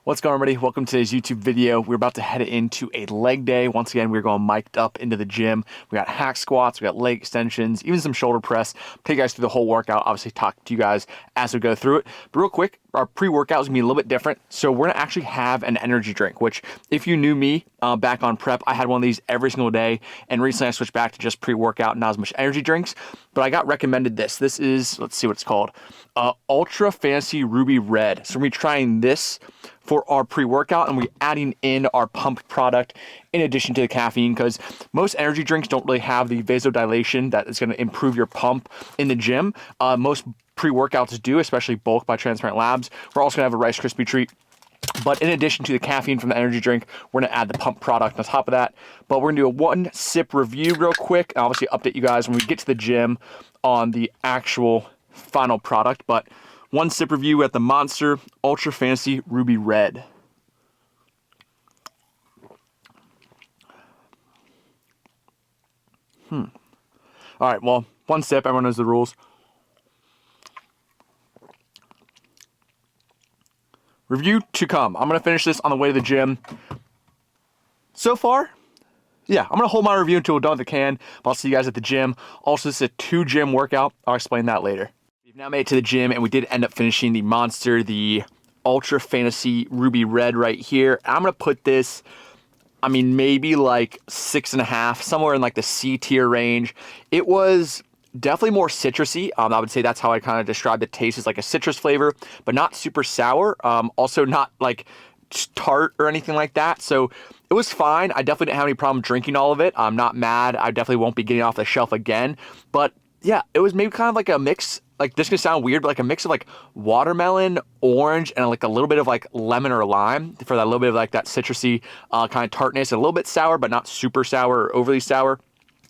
What's going on, everybody? Welcome to today's YouTube video. We're about to head into a leg day. Once again, we're going mic'd up into the gym. We got hack squats, we got leg extensions, even some shoulder press. Take you guys through the whole workout, obviously talk to you guys as we go through it. But real quick, our pre-workout is gonna be a little bit different. So we're gonna actually have an energy drink, which if you knew me back on prep, I had one of these every single day. And recently I switched back to just pre-workout, not as much energy drinks. But I got recommended this. This is, let's see what it's called. Ultra Fancy Ruby Red. So we're gonna be trying this for our pre-workout, and we're adding in our pumped product in addition to the caffeine, because most energy drinks don't really have the vasodilation that is going to improve your pump in the gym. Most pre-workouts do, especially Bulk by Transparent Labs. We're also going to have a Rice Krispie treat. But in addition to the caffeine from the energy drink, we're going to add the pump product on top of that. But we're going to do a one sip review real quick, and obviously update you guys when we get to the gym on the actual final product. But one sip review at the Monster Ultra Fancy Ruby Red. All right, well, one sip, everyone knows the rules. Review to come. I'm going to finish this on the way to the gym. So far, yeah, I'm going to hold my review until we're done with the can. I'll see you guys at the gym. Also, this is a 2-gym workout. I'll explain that later. We've now made it to the gym, and we did end up finishing the Monster, the Ultra Fantasy Ruby Red right here. I'm going to put this, I mean, maybe like 6.5, somewhere in like the C tier range. It was definitely more citrusy. I would say that's how I kind of described the taste, is like a citrus flavor, but not super sour. Also not like tart or anything like that. So it was fine. I definitely didn't have any problem drinking all of it. I'm not mad. I definitely won't be getting off the shelf again. But yeah, it was maybe kind of like a mix. Like, this is gonna sound weird, but like a mix of like watermelon, orange, and like a little bit of like lemon or lime for that little bit of like that citrusy kind of tartness, and a little bit sour, but not super sour or overly sour.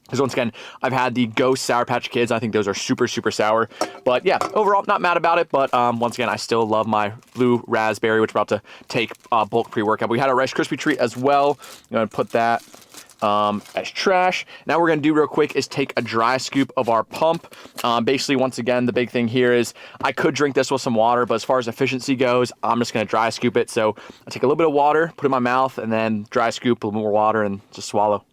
Because once again, I've had the Ghost Sour Patch Kids. I think those are super, super sour. But yeah, overall, not mad about it. But once again, I still love my blue raspberry, which we're about to take bulk pre-workout. We had a Rice Krispie treat as well. I'm gonna put that as trash. Now we're gonna do real quick is take a dry scoop of our pump. Basically, once again, the big thing here is I could drink this with some water, but as far as efficiency goes, I'm just gonna dry scoop it. So I take a little bit of water, put it in my mouth, and then dry scoop a little more water and just swallow.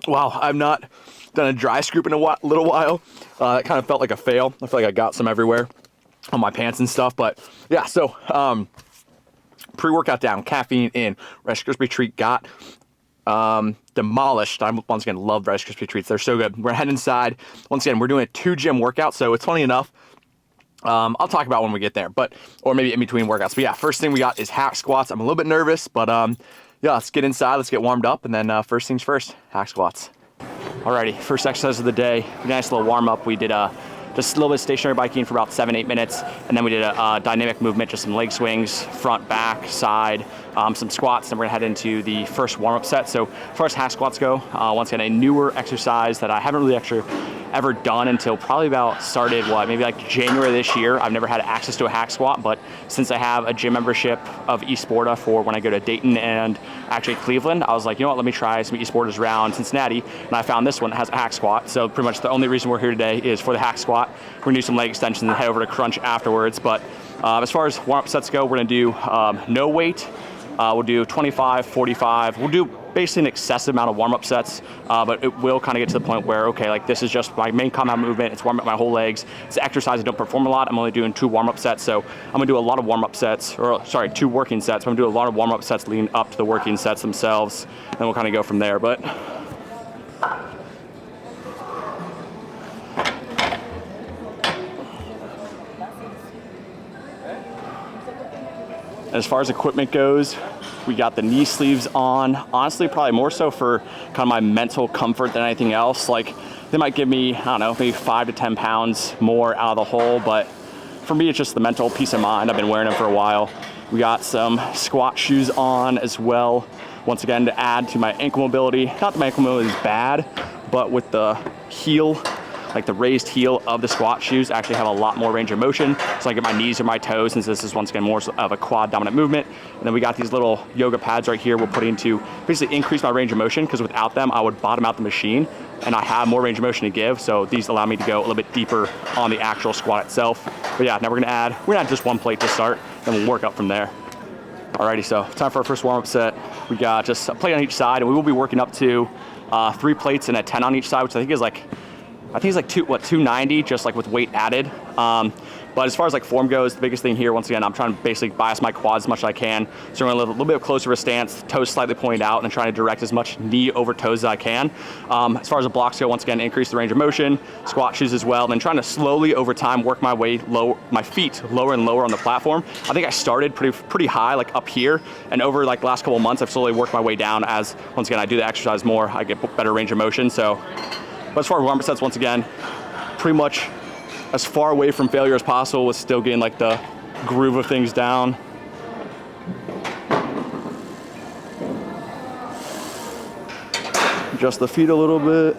Wow, I've not done a dry scoop in a little while. It kind of felt like a fail. I feel like I got some everywhere on my pants and stuff. But yeah, so pre-workout down, caffeine in, Rice Krispie treat got demolished. I once again love Rice Krispie treats. They're so good. We're heading inside. Once again, we're doing a 2-gym workout, so it's funny enough. I'll talk about when we get there, or maybe in between workouts. But yeah, first thing we got is hack squats. I'm a little bit nervous, but yeah, let's get inside, let's get warmed up, and then first things first, hack squats. Alrighty, first exercise of the day, nice little warm up. We did just a little bit of stationary biking for about 7-8 minutes, and then we did a dynamic movement, just some leg swings, front, back, side, some squats, and we're gonna head into the first warm-up set. So as far as hack squats go, once again, a newer exercise that I haven't really actually ever done until probably about started, maybe like January this year. I've never had access to a hack squat, but since I have a gym membership of eSporta for when I go to Dayton and actually Cleveland, I was like, you know what, let me try some eSportas around Cincinnati, and I found this one that has a hack squat. So pretty much the only reason we're here today is for the hack squat. We're gonna do some leg extensions and head over to crunch afterwards. But as far as warm-up sets go, we're gonna do no weight. We'll do 25, 45. We'll do basically an excessive amount of warm-up sets, but it will kind of get to the point where, okay, like this is just my main compound movement. It's warming up my whole legs. It's exercise I don't perform a lot. I'm only doing 2 warm-up sets, so I'm gonna do a lot of warm-up sets, or sorry, 2 working sets. I'm gonna do a lot of warm-up sets leading up to the working sets themselves, and we'll kind of go from there. But as far as equipment goes, we got the knee sleeves on. Honestly, probably more so for kind of my mental comfort than anything else. Like, they might give me, I don't know, maybe 5 to 10 pounds more out of the hole, but for me, it's just the mental peace of mind. I've been wearing them for a while. We got some squat shoes on as well. Once again, to add to my ankle mobility. Not that my ankle mobility is bad, but with the heel, like the raised heel of the squat shoes, actually have a lot more range of motion. So I get my knees or my toes, since this is once again more of a quad dominant movement. And then we got these little yoga pads right here we're putting to basically increase my range of motion, because without them, I would bottom out the machine and I have more range of motion to give. So these allow me to go a little bit deeper on the actual squat itself. But yeah, now we're gonna add just one plate to start, then we'll work up from there. Alrighty, so time for our first warm-up set. We got just a plate on each side, and we will be working up to 3 plates and a 10 on each side, which I think is like, 290, just like with weight added. But as far as like form goes, the biggest thing here, once again, I'm trying to basically bias my quads as much as I can. So I'm going to a little bit closer of a stance, toes slightly pointed out, and trying to direct as much knee over toes as I can. As far as the blocks go, once again, increase the range of motion, squat shoes as well, and then trying to slowly over time work my way my feet lower and lower on the platform. I think I started pretty high, like up here, and over like the last couple of months, I've slowly worked my way down as, once again, I do the exercise more, I get better range of motion. So, but as far as warm-up sets, once again, pretty much as far away from failure as possible, with still getting like the groove of things down. Adjust the feet a little bit.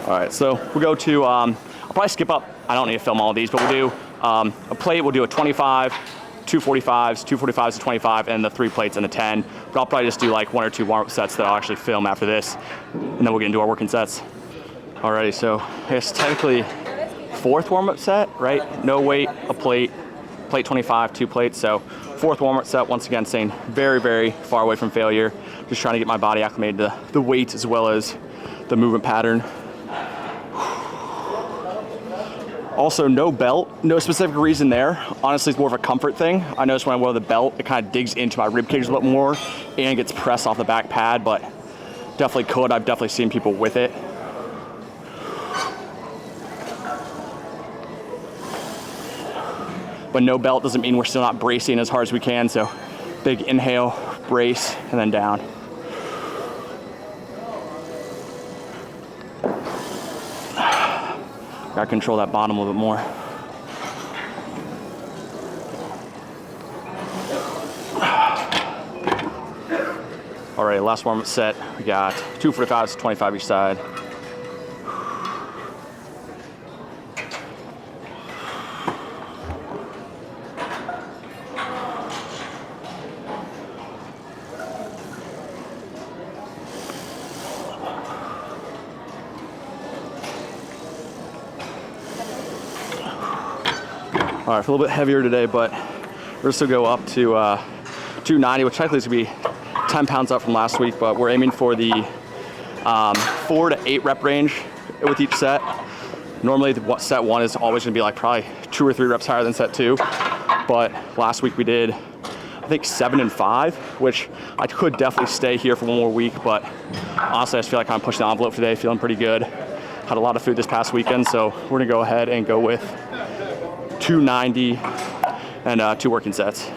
All right, so we'll go to, I'll probably skip up, I don't need to film all of these, but we'll do a plate, we'll do a 25, 245s, 245s to 25, and the 3 plates and the 10. But I'll probably just do like 1 or 2 warm-up sets that I'll actually film after this, and then we'll get into our working sets. Alrighty, so I guess technically 4th warm-up set, right? No weight, a plate, plate 25, 2 plates. So 4th warm-up set, once again, staying very, very far away from failure. Just trying to get my body acclimated to the weight as well as the movement pattern. Also, no belt, no specific reason there. Honestly, it's more of a comfort thing. I notice when I wear the belt, it kind of digs into my rib cage a little more and gets pressed off the back pad, but definitely could. I've definitely seen people with it. But no belt doesn't mean we're still not bracing as hard as we can. So big inhale, brace, and then down. Gotta control that bottom a little bit more. All right, last warm-up set. We got 245s, 25 each side. All right, a little bit heavier today, but we're just gonna go up to 290, which technically is gonna be 10 pounds up from last week, but we're aiming for the 4 to 8 rep range with each set. Normally, set 1 is always gonna be like probably 2 or 3 reps higher than set 2, but last week we did, I think 7 and 5, which I could definitely stay here for 1 more week, but honestly, I just feel like I'm pushing the envelope today, feeling pretty good. Had a lot of food this past weekend, so we're gonna go ahead and go with 290 and 2 working sets.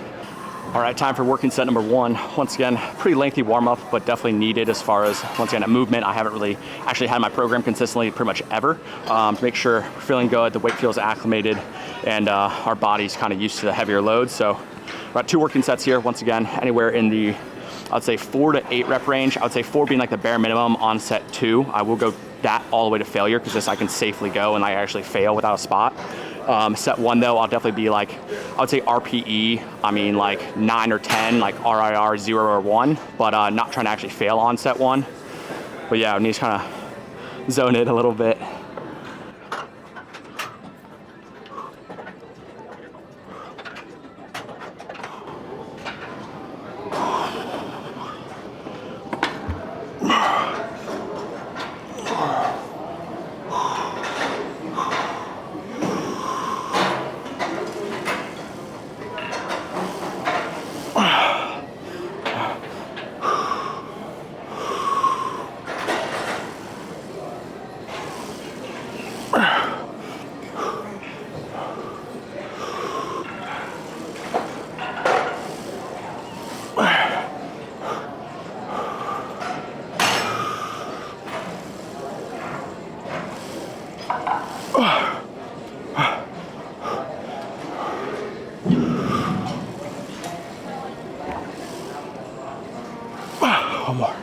All right, time for working set number 1. Once again, pretty lengthy warm up, but definitely needed as far as, once again, a movement. I haven't really actually had my program consistently pretty much ever. To make sure we're feeling good, the weight feels acclimated, and our body's kind of used to the heavier loads. So we're at 2 working sets here. Once again, anywhere in the, I'd say 4 to 8 rep range. I would say 4 being like the bare minimum on set 2. I will go that all the way to failure, because this I can safely go and I actually fail without a spot. Set 1 though, I'll definitely be like, I would say RPE, I mean like 9 or 10, like RIR 0 or 1, but not trying to actually fail on set 1. But yeah, I need to kind of zone it a little bit. One more.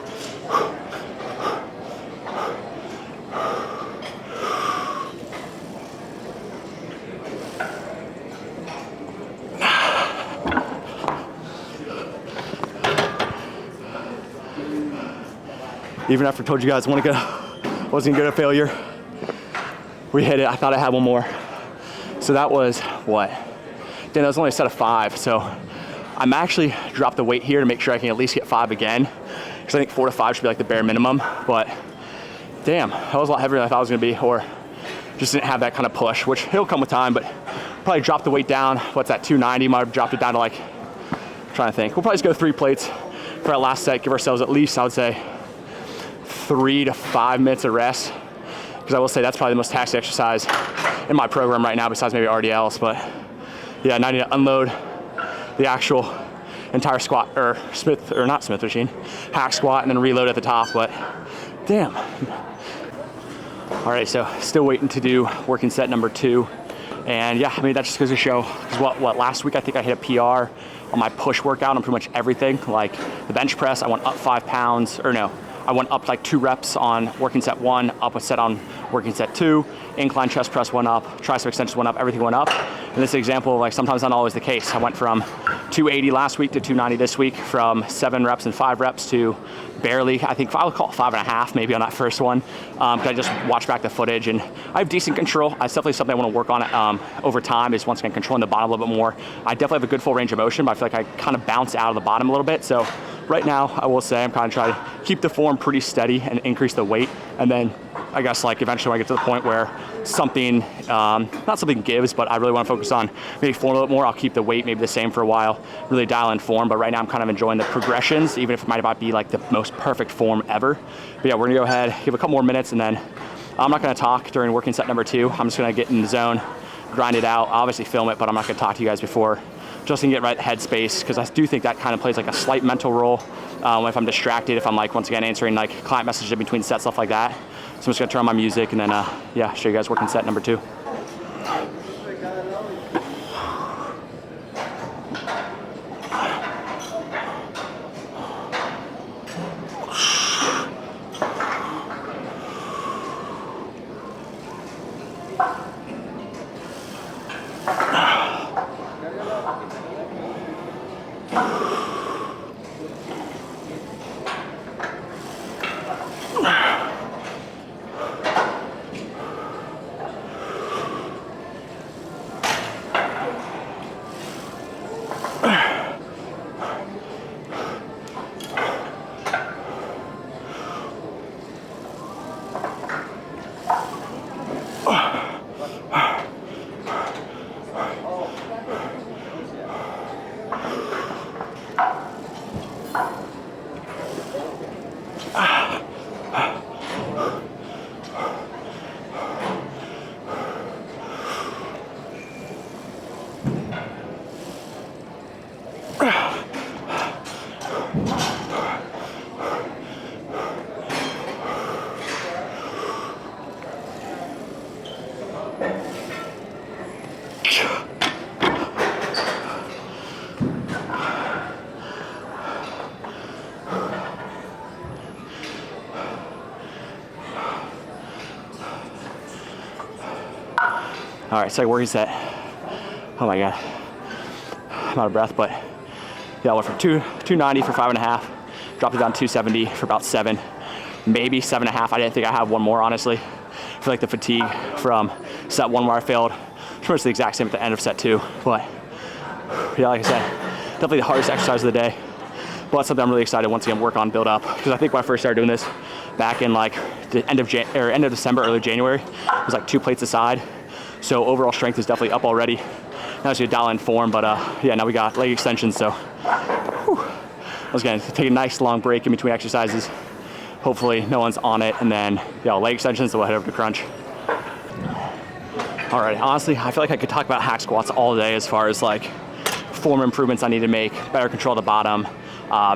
Even after I told you guys wasn't gonna get a failure, we hit it. I thought I had one more. So that was what? Then that was only a set of 5. So I'm actually dropped the weight here to make sure I can at least get 5 again. Because I think 4 to 5 should be like the bare minimum. But damn, that was a lot heavier than I thought it was gonna be, or just didn't have that kind of push, which it'll come with time, but probably dropped the weight down. What's that, 290? Might have dropped it down to like, I'm trying to think. We'll probably just go 3 plates for our last set, give ourselves at least, I would say, 3 to 5 minutes of rest. Because I will say that's probably the most taxing exercise in my program right now, besides maybe RDLs. But yeah, now I need to unload the actual entire squat, or not Smith machine, hack squat, and then reload at the top. But damn. All right, so still waiting to do working set number 2. And yeah, I mean, that just goes to show, because what last week I think I hit a PR on my push workout on pretty much everything. Like the bench press, I went up 5 pounds, or no, I went up like 2 reps on working set 1, up a set on working set 2, incline chest press went up, tricep extensions went up, everything went up. And this example, like sometimes not always the case. I went from 280 last week to 290 this week, from 7 reps and 5 reps to barely, I think I'll call it 5.5 maybe on that first one. I just watched back the footage and I have decent control. It's definitely something I want to work on over time, is once again controlling the bottom a little bit more. I definitely have a good full range of motion, but I feel like I kind of bounce out of the bottom a little bit. So right now, I will say I'm kind of trying to keep the form pretty steady and increase the weight. And then I guess like eventually when I get to the point where something, not something gives, but I really want to focus on maybe form a little bit more, I'll keep the weight maybe the same for a while, really dial in form. But right now I'm kind of enjoying the progressions, even if it might not be like the most perfect form ever. But yeah, we're gonna go ahead, give a couple more minutes, and then I'm not gonna talk during working set number 2. I'm just gonna get in the zone, grind it out, I'll obviously film it, but I'm not gonna talk to you guys before, just to get right headspace, because I do think that kind of plays like a slight mental role if I'm distracted, if I'm like, once again, answering like client messages in between sets, stuff like that. So I'm just gonna turn on my music and then, yeah, show you guys working set number 2. All right, second working set. Oh my God, I'm out of breath, but yeah, I went from 290 for 5.5, dropped it down to 270 for about 7, maybe 7.5. I didn't think I had one more, honestly. I feel like the fatigue from set 1 where I failed, pretty much the exact same at the end of set 2. But yeah, like I said, definitely the hardest exercise of the day. But that's something I'm really excited once again work on, build up. Because I think when I first started doing this back in like the end of December, early January, it was like 2 plates aside. So overall strength is definitely up already. Now it's gonna dial in form, but yeah, now we got leg extensions, so whew. I was gonna take a nice long break in between exercises. Hopefully no one's on it, and then yeah, leg extensions, so we'll head over to crunch. All right, honestly, I feel like I could talk about hack squats all day as far as like form improvements I need to make, better control the bottom,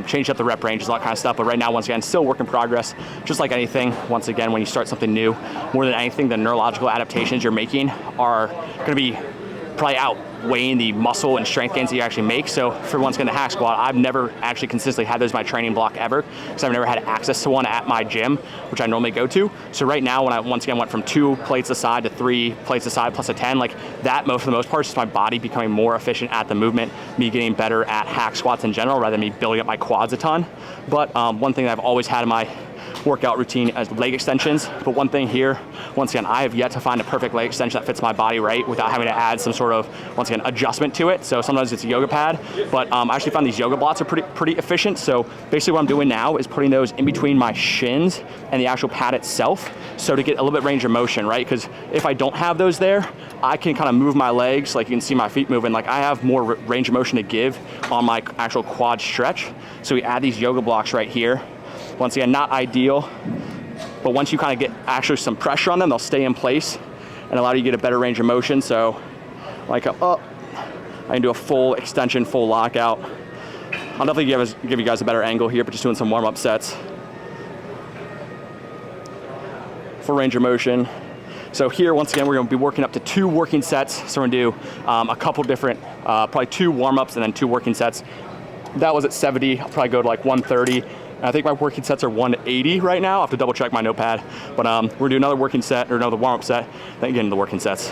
changed up the rep ranges, all that kind of stuff. But right now, once again, still work in progress. Just like anything, once again, when you start something new, more than anything, the neurological adaptations you're making are going to be probably outweighing the muscle and strength gains that you actually make. So for once again, the hack squat, I've never actually consistently had those as my training block ever, because I've never had access to one at my gym, which I normally go to. So right now, when I once again went from 2 plates aside to 3 plates aside plus a 10, like that, for the most part, is just my body becoming more efficient at the movement, me getting better at hack squats in general, rather than me building up my quads a ton. But one thing that I've always had in my workout routine as leg extensions. But one thing here, once again, I have yet to find a perfect leg extension that fits my body right without having to add some sort of, once again, adjustment to it. So sometimes it's a yoga pad, but I actually found these yoga blocks are pretty efficient. So basically what I'm doing now is putting those in between my shins and the actual pad itself, so to get a little bit range of motion, right? Because if I don't have those there, I can kind of move my legs, like you can see my feet moving, like I have more range of motion to give on my actual quad stretch. So we add these yoga blocks right here. Once again, not ideal, but once you kind of get actually some pressure on them, they'll stay in place and allow you to get a better range of motion. So like up, I can do a full extension, full lockout. I'll definitely give you guys a better angle here, but just doing some warm-up sets. Full range of motion. So here, once again, we're gonna be working up to 2 working sets. So we're gonna do a couple different, probably 2 warm-ups and then 2 working sets. That was at 70, I'll probably go to like 130. I think my working sets are 180 right now. I have to double check my notepad. But we're gonna do another working set, or another warm-up set, then get into the working sets.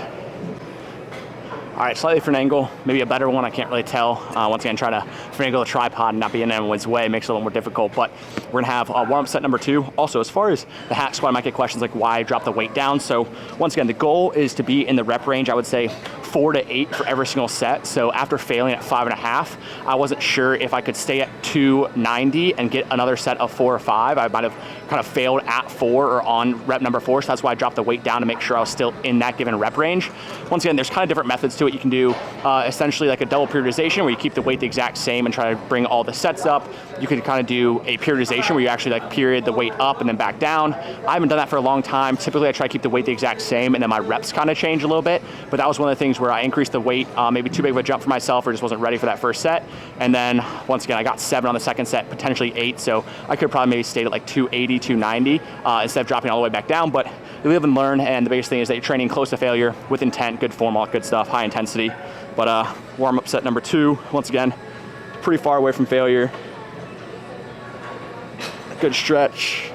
All right, slightly different angle, maybe a better one, I can't really tell. Once again, trying to finagle the tripod and not be in anyone's way makes it a little more difficult, but we're gonna have warm-up set number 2. Also, as far as the hack squat, I might get questions like why I drop the weight down. So once again, the goal is to be in the rep range, I would say 4 to 8 for every single set. So after failing at 5.5, I wasn't sure if I could stay at 290 and get another set of 4 or 5. I might have kind of failed at 4 or on rep number 4, so that's why I dropped the weight down to make sure I was still in that given rep range. Once again, there's kind of different methods to it. You can do essentially like a double periodization where you keep the weight the exact same and try to bring all the sets up. You could kind of do a periodization where you actually like period the weight up and then back down. I haven't done that for a long time. Typically I try to keep the weight the exact same and then my reps kind of change a little bit, but that was one of the things where I increased the weight, maybe too big of a jump for myself or just wasn't ready for that first set. And then once again, I got 7 on the second set, potentially 8. So I could probably maybe stayed at like 280, 290 instead of dropping all the way back down. But you live and learn, and the biggest thing is that you're training close to failure with intent, good form, all good stuff, high intensity. But warm-up set number 2, once again, pretty far away from failure. Good stretch.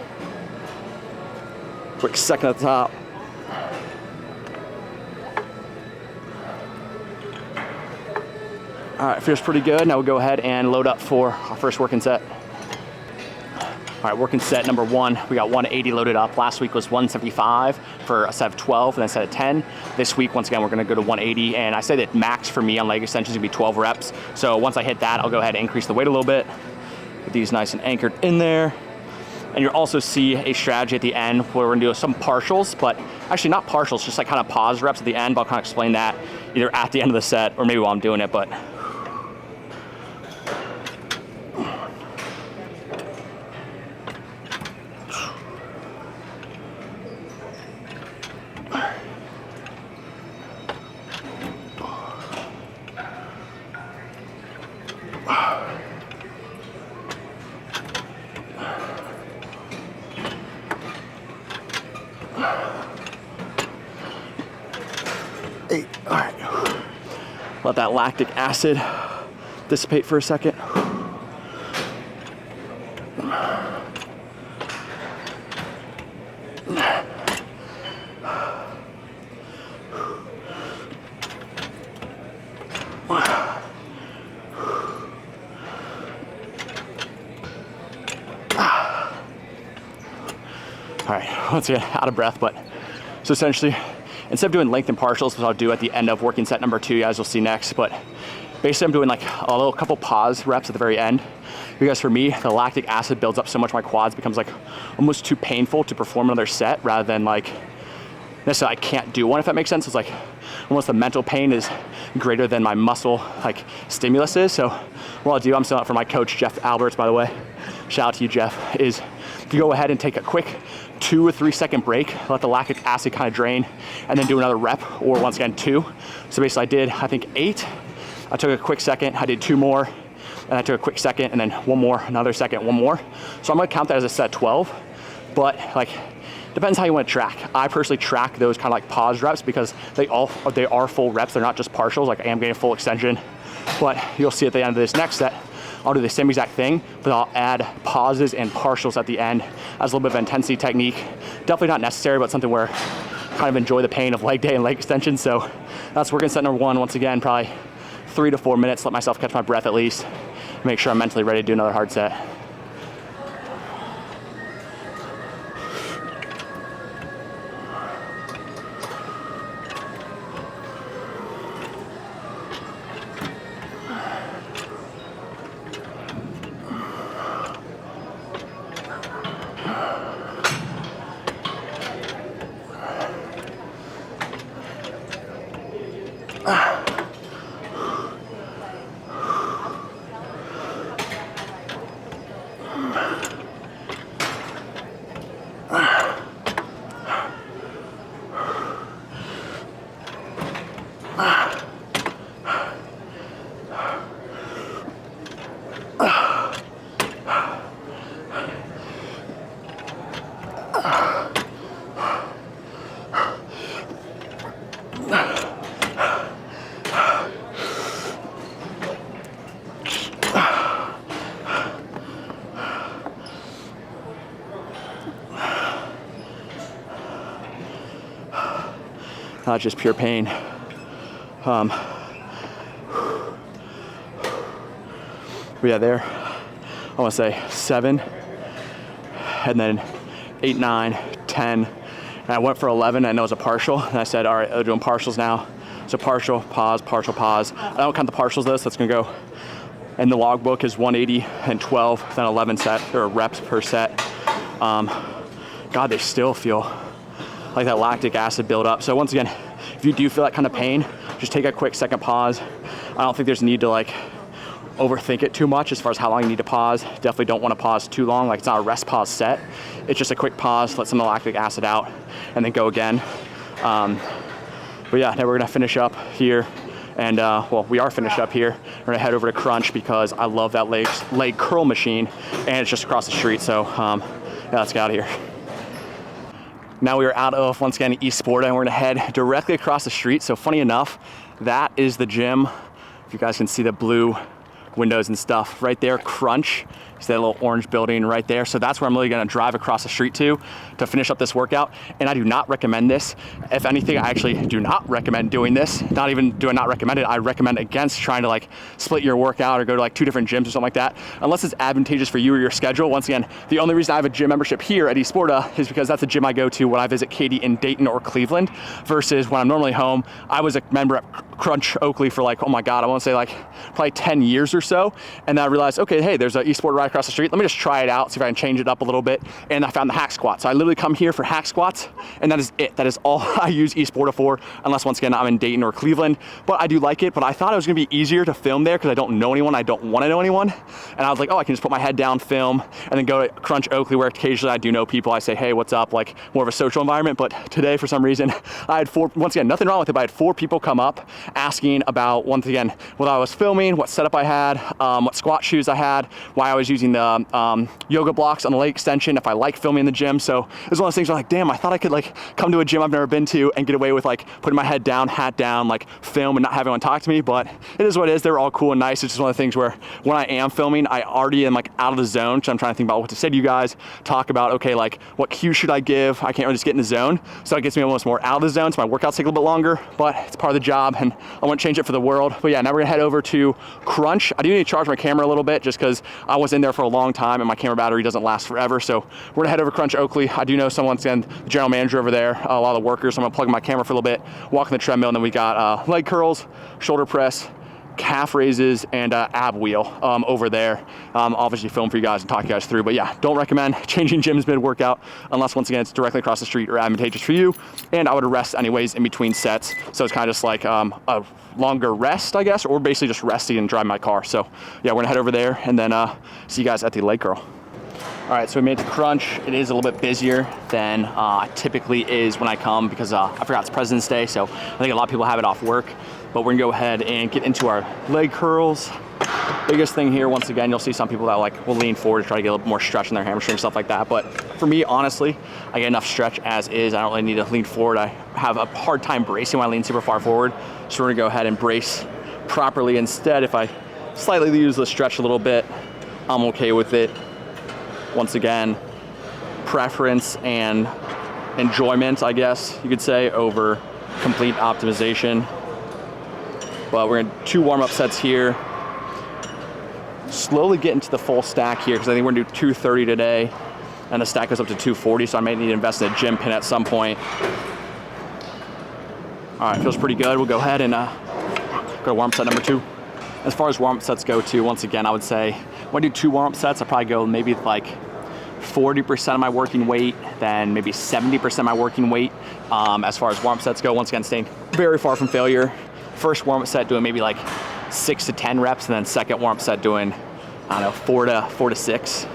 Quick second at the top. All right, feels pretty good. Now we'll go ahead and load up for our first working set. All right, working set number 1, we got 180 loaded up. Last week was 175 for a set of 12 and then a set of 10. This week, once again, we're gonna go to 180, and I say that max for me on leg extensions is gonna be 12 reps. So once I hit that, I'll go ahead and increase the weight a little bit. Get these nice and anchored in there. And you'll also see a strategy at the end where we're gonna do some partials, but actually not partials, just like kind of pause reps at the end, but I'll kind of explain that either at the end of the set or maybe while I'm doing it, but all right, let that lactic acid dissipate for a second. All right, once again, out of breath, but so essentially, instead of doing length and partials, which I'll do at the end of working set number 2, as you'll see next, but basically I'm doing like a little couple pause reps at the very end, because for me, the lactic acid builds up so much my quads becomes like almost too painful to perform another set, rather than like necessarily I can't do one, if that makes sense. It's like almost the mental pain is greater than my muscle like stimulus is. So what I'll do, I'm still out for my coach, Jeff Alberts, by the way. Shout out to you, Jeff, is you go ahead and take a quick 2 or 3 second break, let the lactic acid kind of drain, and then do another rep, or once again 2. So basically I did, I think 8. I took a quick second, I did 2 more, and I took a quick second, and then one more, another second, one more. So I'm gonna count that as a set 12, but like, depends how you want to track. I personally track those kind of like pause reps because they are full reps. They're not just partials. Like I am getting full extension, but you'll see at the end of this next set, I'll do the same exact thing, but I'll add pauses and partials at the end as a little bit of intensity technique. Definitely not necessary, but something where I kind of enjoy the pain of leg day and leg extension. So that's working set number 1. Once again, probably 3 to 4 minutes. Let myself catch my breath at least. Make sure I'm mentally ready to do another hard set. Not just pure pain. But yeah, there, I want to say 7, and then 8, 9, 10, and I went for 11. I know it was a partial, and I said, all right, I'm doing partials now. So partial, pause, partial, pause. I don't count the partials though, so that's gonna go. And the logbook is 180 and 12, then 11 set or reps per set. God, they still feel like that lactic acid build up. So once again, if you do feel that kind of pain, just take a quick second pause. I don't think there's a need to like overthink it too much as far as how long you need to pause. Definitely don't want to pause too long. Like it's not a rest pause set. It's just a quick pause, let some of the lactic acid out, and then go again. But yeah, now we're gonna finish up here. And well, we are finished up here. We're gonna head over to crunch because I love that leg curl machine, and it's just across the street. So yeah, let's get out of here. Now we are out of, once again, East Sporta, and we're gonna head directly across the street. So funny enough, that is the gym. If you guys can see the blue windows and stuff right there, Crunch. See that little orange building right there. So that's where I'm really gonna drive across the street to finish up this workout. And I do not recommend this. If anything, I actually do not recommend doing this. Not even do I not recommend it, I recommend against trying to like split your workout or go to like 2 different gyms or something like that, unless it's advantageous for you or your schedule. Once again, the only reason I have a gym membership here at East Sporta is because that's the gym I go to when I visit Katie in Dayton or Cleveland, versus when I'm normally home. I was a member at Crunch Oakley for like, oh my God, I wanna say like probably 10 years or so. And then I realized, okay, hey, there's an East Sporta right across the street. Let me just try it out, see if I can change it up a little bit. And I found the hack squat. So I literally come here for hack squats, and that is it. That is all I use East Sporta for, unless once again I'm in Dayton or Cleveland. But I do like it, but I thought it was gonna be easier to film there because I don't know anyone, I don't wanna know anyone. And I was like, oh, I can just put my head down, film, and then go to Crunch Oakley where occasionally I do know people. I say, hey, what's up? Like more of a social environment. But today, for some reason, I had 4, once again, nothing wrong with it, but I had 4 people come up asking about, once again, what I was filming, what setup I had, what squat shoes I had, why I was using the yoga blocks on the leg extension, if I like filming in the gym. So it was one of those things where like, damn, I thought I could like come to a gym I've never been to and get away with like putting my head down, hat down, like film and not having anyone talk to me, but it is what it is. They're all cool and nice. It's just one of the things where when I am filming, I already am like out of the zone. So I'm trying to think about what to say to you guys, talk about, okay, like what cues should I give? I can't really just get in the zone. So it gets me almost more out of the zone. So my workouts take a little bit longer, but it's part of the job and I won't change it for the world. But yeah, now we're gonna head over to Crunch. I do need to charge my camera a little bit just because I was in there for a long time and my camera battery doesn't last forever. So we're gonna head over to Crunch Oakley. I do know someone's the general manager over there, a lot of the workers. So I'm gonna plug in my camera for a little bit, walk on the treadmill, and then we got leg curls, shoulder press, calf raises, and ab wheel over there. Obviously film for you guys and talk you guys through, but yeah, don't recommend changing gyms mid-workout unless once again it's directly across the street or advantageous for you. And I would rest anyways in between sets. So it's kind of just like a longer rest, I guess, or basically just resting and driving my car. So yeah, we're gonna head over there and then see you guys at the leg curl. All right, so we made the crunch. It is a little bit busier than typically is when I come because I forgot it's President's Day, so I think a lot of people have it off work. But we're gonna go ahead and get into our leg curls. Biggest thing here, once again, you'll see some people that like will lean forward to try to get a little bit more stretch in their hamstring, stuff like that. But for me, honestly, I get enough stretch as is. I don't really need to lean forward. I have a hard time bracing when I lean super far forward. So we're gonna go ahead and brace properly instead. If I slightly use the stretch a little bit, I'm okay with it. Once again, preference and enjoyment, I guess you could say, over complete optimization. But we're in 2 warm-up sets here. Slowly get into the full stack here because I think we're gonna do 230 today, and the stack goes up to 240, so I might need to invest in a gym pin at some point. All right, feels pretty good. We'll go ahead and go to warm-up set number 2. As far as warm-up sets go too, once again, I would say when I do 2 warm-up sets, I probably go maybe like 40% of my working weight, then maybe 70% of my working weight. As far as warm-up sets go, once again, staying very far from failure. First warm-up set doing maybe like 6 to 10 reps, and then second warm-up set doing, I don't know, 4 to 6.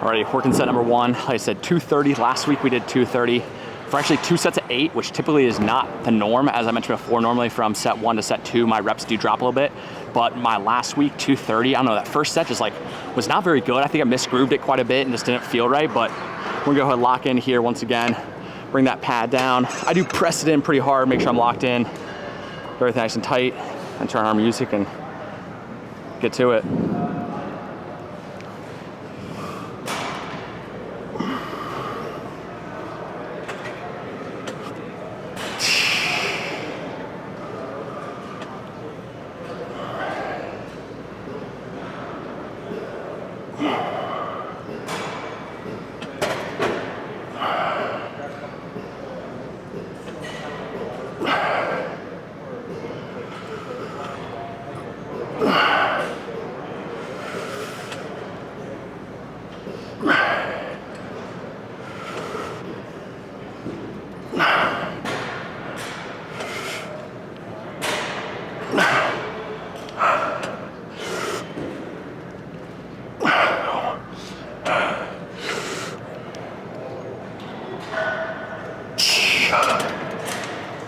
Alrighty, working set number 1. Like I said, 230. Last week we did 230 for actually 2 sets of 8, which typically is not the norm. As I mentioned before, normally from set 1 to set 2, my reps do drop a little bit. But my last week, 230, I don't know, that first set just like was not very good. I think I misgrooved it quite a bit and just didn't feel right. But we're gonna go ahead and lock in here once again. Bring that pad down. I do press it in pretty hard, make sure I'm locked in. Very nice and tight, and turn on our music and get to it.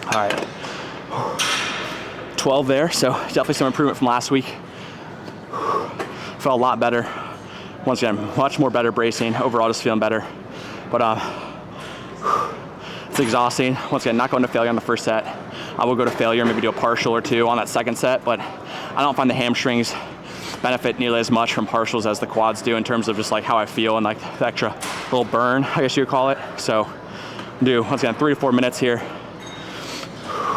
All right, 12 there, so definitely some improvement from last week. Felt a lot better. Once again, much more better bracing. Overall, just feeling better. But it's exhausting. Once again, not going to failure on the first set. I will go to failure, maybe do a partial or 2 on that second set, but I don't find the hamstrings benefit nearly as much from partials as the quads do in terms of just like how I feel and like the extra little burn, I guess you would call it. So do, once again, 3 to 4 minutes here.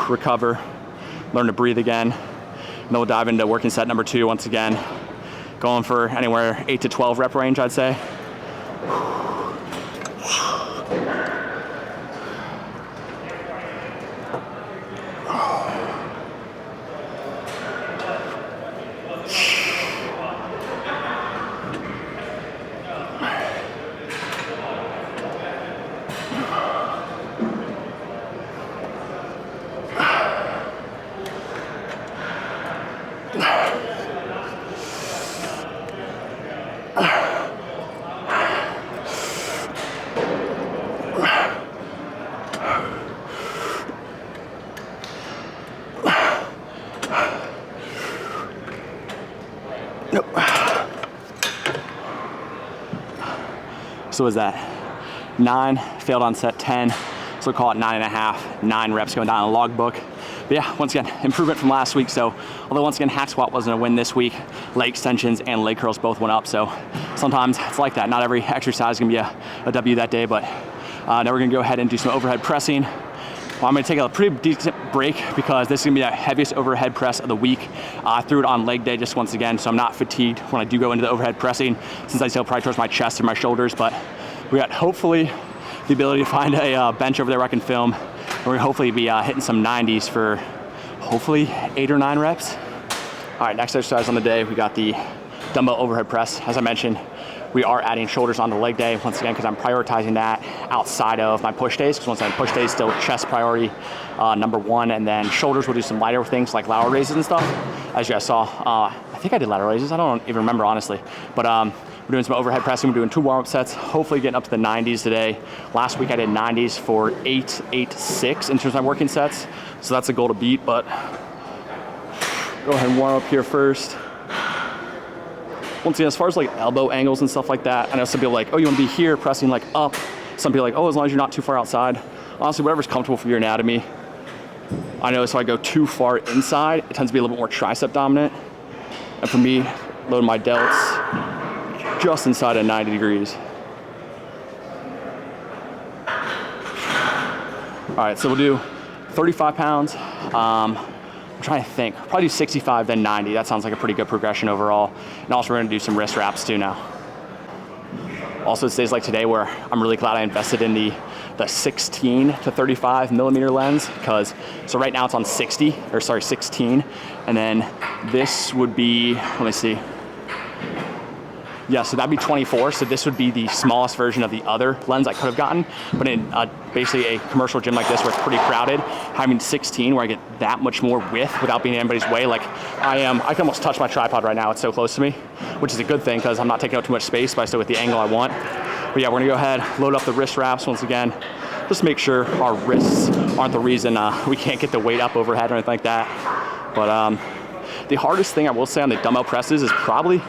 Recover, learn to breathe again. And then we'll dive into working set number 2 once again. Going for anywhere 8 to 12 rep range, I'd say. Nope. So was that 9, failed on set 10, so we'll call it 9.5, 9 reps going down in the logbook. But yeah, once again, improvement from last week. So although once again, hack squat wasn't a win this week, leg extensions and leg curls both went up. So sometimes it's like that. Not every exercise is gonna be a W that day, but now we're gonna go ahead and do some overhead pressing. Well, I'm gonna take a pretty decent break because this is gonna be the heaviest overhead press of the week. I threw it on leg day just once again, so I'm not fatigued when I do go into the overhead pressing, since I still probably towards my chest and my shoulders, but we got hopefully the ability to find a bench over there where I can film. We're gonna hopefully be hitting some 90s for hopefully 8 or 9 reps. All right, next exercise on the day, we got the dumbbell overhead press. As I mentioned, we are adding shoulders on the leg day, once again, because I'm prioritizing that outside of my push days, because once again, push days still chest priority, number one, and then shoulders we'll do some lighter things like lateral raises and stuff. As you guys saw, I think I did lateral raises, I don't even remember honestly, but we're doing some overhead pressing, we're doing 2 warm-up sets, hopefully getting up to the 90s today. Last week I did 90s for 8, 8, 6 in terms of my working sets, so that's a goal to beat, but go ahead and warm up here first. Once again, as far as like elbow angles and stuff like that, I know some people are like, oh, you want to be here pressing like up. Some people are like, oh, as long as you're not too far outside. Honestly, whatever's comfortable for your anatomy. I know if I go too far inside, it tends to be a little bit more tricep dominant. And for me, loading my delts just inside of 90 degrees. All right, so we'll do 35 pounds. I'm trying to think, probably do 65, then 90. That sounds like a pretty good progression overall. And also we're gonna do some wrist wraps too now. Also it's days like today where I'm really glad I invested in the 16 to 35 millimeter lens, because so right now it's on 16, and then this would be, let me see. Yeah, so that'd be 24, so this would be the smallest version of the other lens I could have gotten, but in basically a commercial gym like this where it's pretty crowded, having 16 where I get that much more width without being in anybody's way, like I can almost touch my tripod right now, it's so close to me, which is a good thing because I'm not taking up too much space, but I still get the angle I want. But yeah, we're gonna go ahead, load up the wrist wraps once again, just make sure our wrists aren't the reason we can't get the weight up overhead or anything like that. But the hardest thing I will say on the dumbbell presses is probably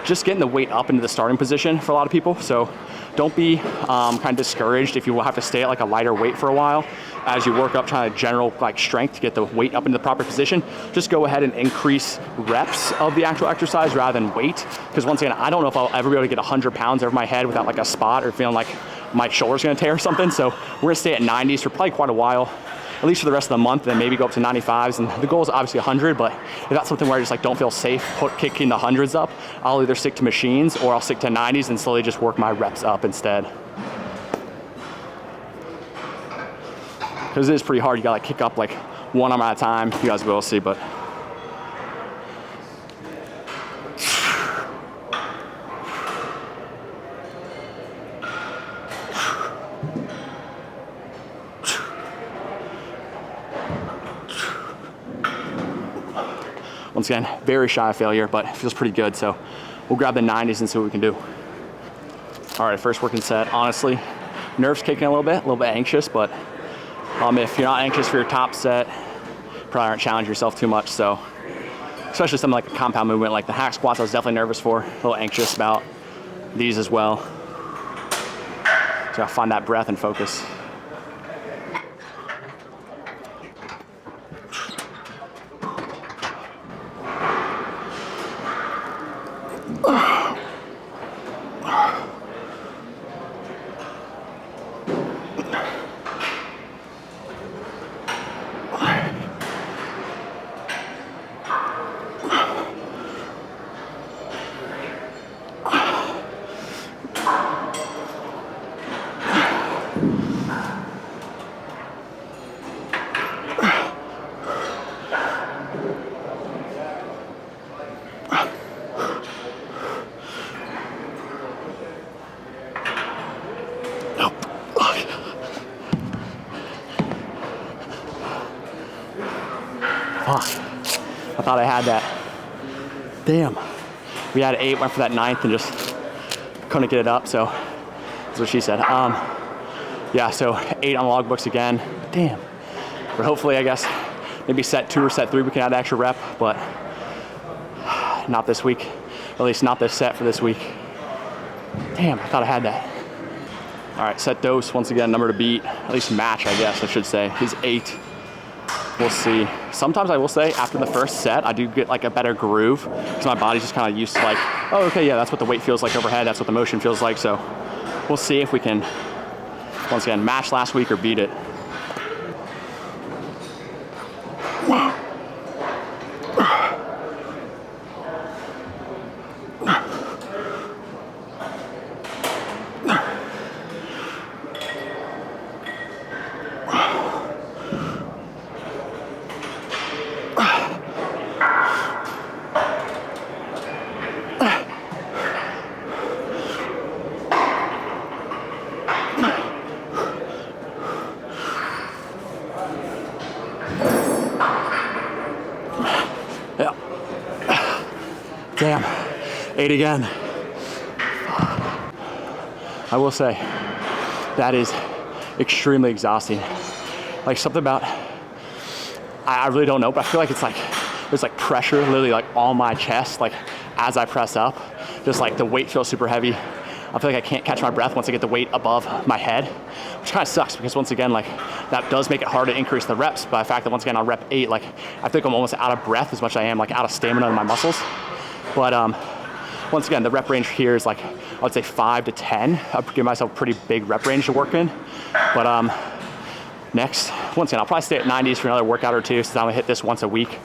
just getting the weight up into the starting position for a lot of people. So don't be kind of discouraged if you will have to stay at like a lighter weight for a while as you work up trying to general like strength to get the weight up into the proper position. Just go ahead and increase reps of the actual exercise rather than weight. Because once again, I don't know if I'll ever be able to get 100 pounds over my head without like a spot or feeling like my shoulder's gonna tear or something. So we're gonna stay at 90s for probably quite a while, at least for the rest of the month, then maybe go up to 95s. And the goal is obviously 100, but if that's something where I just like don't feel safe kicking the hundreds up, I'll either stick to machines or I'll stick to 90s and slowly just work my reps up instead. Because it is pretty hard, you gotta like kick up like one arm at a time. You guys will be able to see, but once again, very shy of failure, but it feels pretty good. So we'll grab the 90s and see what we can do. All right, first working set. Honestly, nerves kicking a little bit anxious, but if you're not anxious for your top set, probably aren't challenging yourself too much. So especially something like a compound movement, like the hack squats, I was definitely nervous for, a little anxious about these as well. So I find that breath and focus. Fuck. I thought I had that. Damn. We had 8, went for that 9th and just couldn't get it up, so that's what she said. Yeah, so 8 on the logbooks again. Damn. But hopefully, I guess, maybe set 2 or set 3 we can add an extra rep, but not this week. Or at least not this set for this week. Damn, I thought I had that. All right, set dose, once again, number to beat, at least match, I guess I should say, is 8. We'll see. Sometimes I will say after the first set, I do get like a better groove because my body's just kind of used to like, oh, okay, yeah, that's what the weight feels like overhead. That's what the motion feels like. So we'll see if we can, once again, match last week or beat it. Damn, 8 again. I will say, that is extremely exhausting. Like something about, I really don't know, but I feel like it's like, there's like pressure literally like on my chest, like as I press up, just like the weight feels super heavy. I feel like I can't catch my breath once I get the weight above my head, which kind of sucks because once again, like that does make it hard to increase the reps by the fact that once again on rep 8, like I think I'm almost out of breath as much as I am like out of stamina in my muscles. But once again, the rep range here is like, I would say 5 to 10. I'll give myself a pretty big rep range to work in. But next, once again, I'll probably stay at 90s for another workout or two since I'm gonna hit this once a week.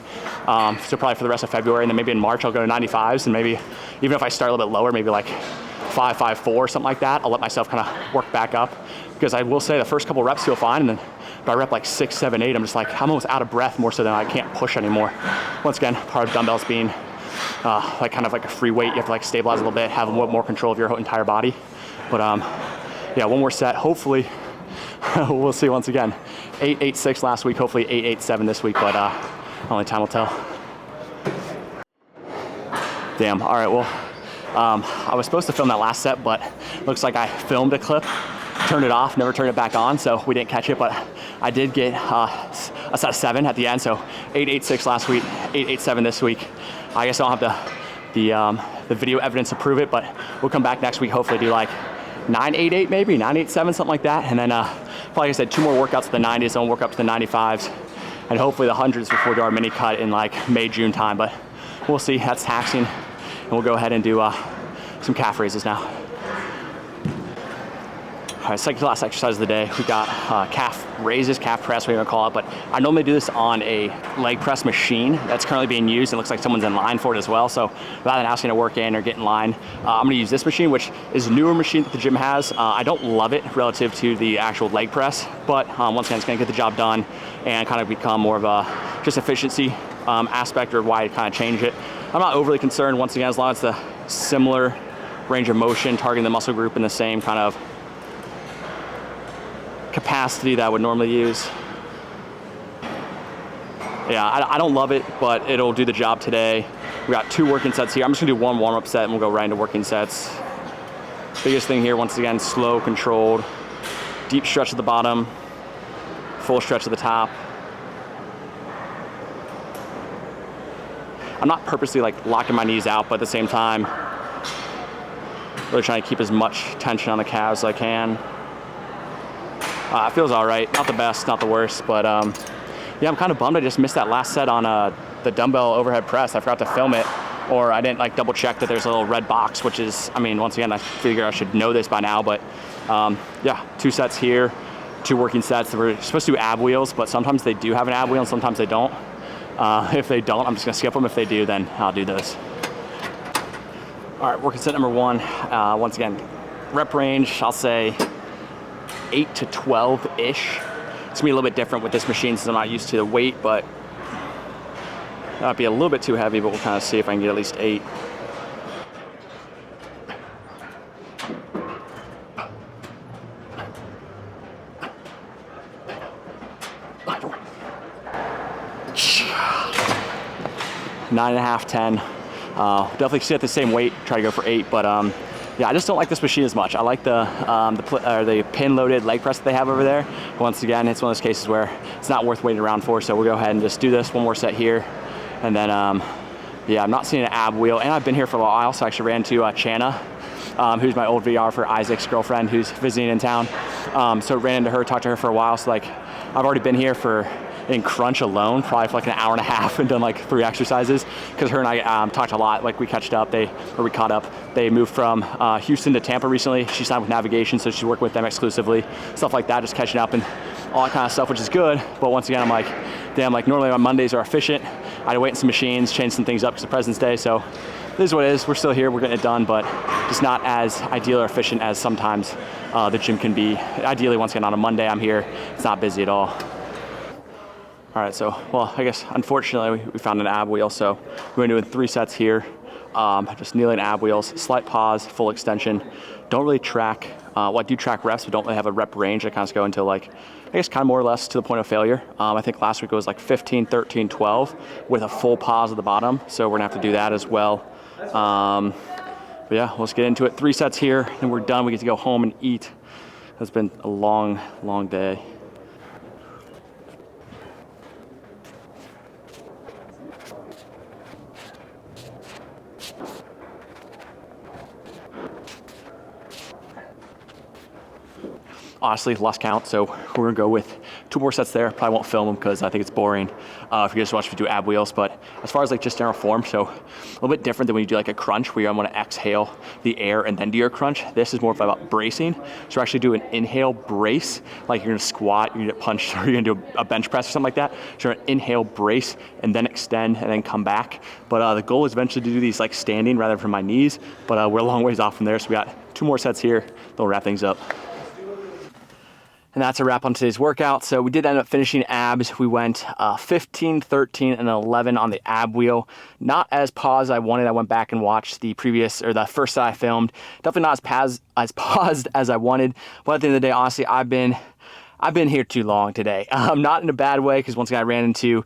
So probably for the rest of February, and then maybe in March I'll go to 95s, and maybe even if I start a little bit lower, maybe like 554, something like that, I'll let myself kind of work back up, because I will say the first couple reps feel fine, and then by rep like 6, 7, 8, I'm just like, I'm almost out of breath more so than I can't push anymore. Once again, part of dumbbells being like kind of like a free weight, you have to like stabilize a little bit, have a little more control of your entire body. But yeah, one more set, hopefully. We'll see. Once again, 886 last week, hopefully 887 this week, but only time will tell. Damn, all right, well, I was supposed to film that last set, but looks like I filmed a clip, turned it off, never turned it back on, so we didn't catch it, but I did get a set of 7 at the end, so 886 last week, 887 this week. I guess I don't have the video evidence to prove it, but we'll come back next week, hopefully do like 988 maybe, 987, something like that, and then probably, like I said, 2 more workouts to the 90s, then we'll work up to the 95s, and hopefully the 100s before we do our mini cut in like May, June time, but we'll see. That's taxing, and we'll go ahead and do some calf raises now. All right, second to last exercise of the day, we got calf raises, calf press, whatever you call it, but I normally do this on a leg press machine that's currently being used. It looks like someone's in line for it as well, so rather than asking to work in or get in line, I'm gonna use this machine, which is a newer machine that the gym has. I don't love it relative to the actual leg press, but once again, it's gonna get the job done and kind of become more of a just efficiency aspect or why I kind of change it. I'm not overly concerned, once again, as long as it's a similar range of motion, targeting the muscle group in the same kind of capacity that I would normally use. Yeah, I don't love it, but it'll do the job today. We got 2 working sets here. I'm just gonna do 1 warm-up set and we'll go right into working sets. Biggest thing here, once again, slow, controlled, deep stretch at the bottom, full stretch at the top. I'm not purposely like locking my knees out, but at the same time, really trying to keep as much tension on the calves as I can. It feels all right, not the best, not the worst, but yeah, I'm kind of bummed I just missed that last set on the dumbbell overhead press. I forgot to film it, or I didn't like double check that there's a little red box, which is, I mean, once again, I figure I should know this by now, but yeah, 2 sets here, 2 working sets. We're supposed to do ab wheels, but sometimes they do have an ab wheel and sometimes they don't. If they don't, I'm just gonna skip them. If they do, then I'll do those. All right, working set number 1. Once again, rep range, I'll say 8 to 12-ish. It's gonna be a little bit different with this machine since I'm not used to the weight, but that might be a little bit too heavy, but we'll kind of see if I can get at least 8. Nine and a half, 10. Definitely stay at the same weight, try to go for 8, but yeah, I just don't like this machine as much. I like the pin-loaded leg press that they have over there. Once again, it's one of those cases where it's not worth waiting around for, so we'll go ahead and just do this 1 more set here. And then, yeah, I'm not seeing an ab wheel, and I've been here for a while, so I actually ran into Chana, who's my old VR for Isaac's girlfriend, who's visiting in town. So ran into her, talked to her for a while, so like, I've already been here in crunch alone, probably for like an hour and a half and done like 3 exercises, because her and I talked a lot, like we caught up. They moved from Houston to Tampa recently. She signed with Navigation, so she's working with them exclusively, stuff like that, just catching up and all that kind of stuff, which is good. But once again, I'm like, damn, like normally my Mondays are efficient. I had to wait in some machines, change some things up because of President's Day, so this is what it is. We're still here, we're getting it done, but just not as ideal or efficient as sometimes the gym can be. Ideally, once again, on a Monday I'm here, it's not busy at all. All right, so, well, I guess unfortunately we found an ab wheel, so we're doing 3 sets here. Just kneeling ab wheels, slight pause, full extension. Don't really track, well, I do track reps, but don't really have a rep range. I kind of go into like, I guess kind of more or less to the point of failure. I think last week it was like 15, 13, 12 with a full pause at the bottom. So we're gonna have to do that as well But yeah, let's get into it. 3 sets here, and we're done. We get to go home and eat. It's been a long, long day. Honestly, lost count, so we're gonna go with 2 more sets there. Probably won't film them because I think it's boring if you just watch me do ab wheels. But as far as like just general form, so a little bit different than when you do like a crunch where you want to exhale the air and then do your crunch. This is more about bracing. So we're actually do an inhale brace, like you're gonna squat, you're gonna punch, or you're gonna do a bench press or something like that. So you're gonna inhale, brace, and then extend and then come back. But the goal is eventually to do these like standing rather than from my knees. But we're a long ways off from there, so we got 2 more sets here. They'll wrap things up. And that's a wrap on today's workout. So we did end up finishing abs. We went 15, 13, and 11 on the ab wheel. Not as paused as I wanted. I went back and watched the previous, or the first set I filmed. Definitely not as paused as I wanted. But at the end of the day, honestly, I've been here too long today. Not in a bad way, because once again, I ran into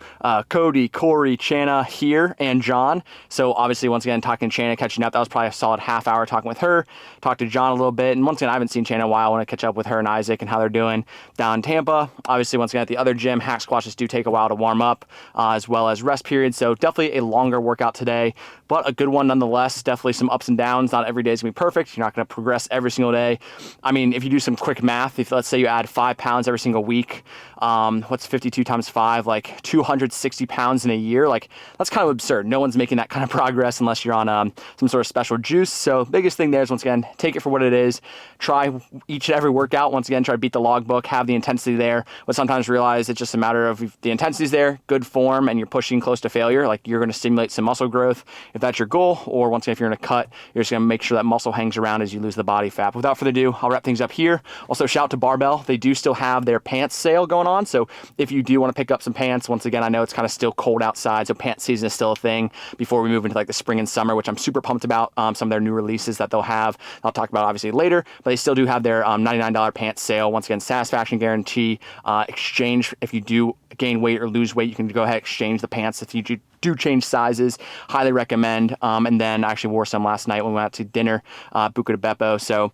Cody, Corey, Chana here, and John. So obviously, once again, talking to Chana, catching up, that was probably a solid half hour talking with her. Talked to John a little bit. And once again, I haven't seen Chana in a while. I want to catch up with her and Isaac and how they're doing down in Tampa. Obviously, once again, at the other gym, hack squashes do take a while to warm up, as well as rest periods. So definitely a longer workout today, but a good one nonetheless. Definitely some ups and downs. Not every day is going to be perfect. You're not going to progress every single day. I mean, if you do some quick math, if let's say you add 5 pounds every single week, what's 52 times 5, like 260 pounds in a year? Like, that's kind of absurd. No one's making that kind of progress unless you're on some sort of special juice. So biggest thing there is, once again, take it for what it is. Try each and every workout. Once again, try to beat the logbook, have the intensity there, but sometimes realize it's just a matter of if the intensity's there, good form, and you're pushing close to failure, like you're going to stimulate some muscle growth if that's your goal. Or once again, if you're going to cut, you're just going to make sure that muscle hangs around as you lose the body fat. But without further ado, I'll wrap things up here. Also, shout out to Barbell. They do still have their pants sale going on. So if you do want to pick up some pants, once again, I know it's kind of still cold outside, so pants season is still a thing before we move into like the spring and summer, which I'm super pumped about. Some of their new releases that they'll have, I'll talk about obviously later, but they still do have their $99 pants sale. Once again, satisfaction guarantee, exchange. If you do gain weight or lose weight, you can go ahead and exchange the pants if you do change sizes. Highly recommend. And then I actually wore some last night when we went out to dinner, Buca de Beppo. So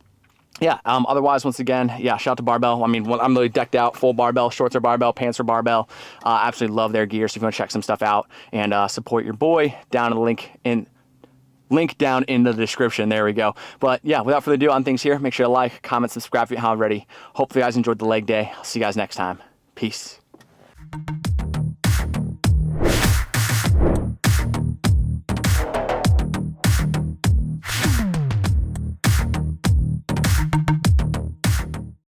yeah, otherwise, once again, yeah, shout out to Barbell. I mean, I'm really decked out, full barbell, shorts are barbell, pants are barbell. Absolutely love their gear. So if you want to check some stuff out and support your boy, down in the link down in the description. There we go. But yeah, without further ado on things here, make sure to like, comment, subscribe if you haven't already. Hopefully you guys enjoyed the leg day. I'll see you guys next time. Peace.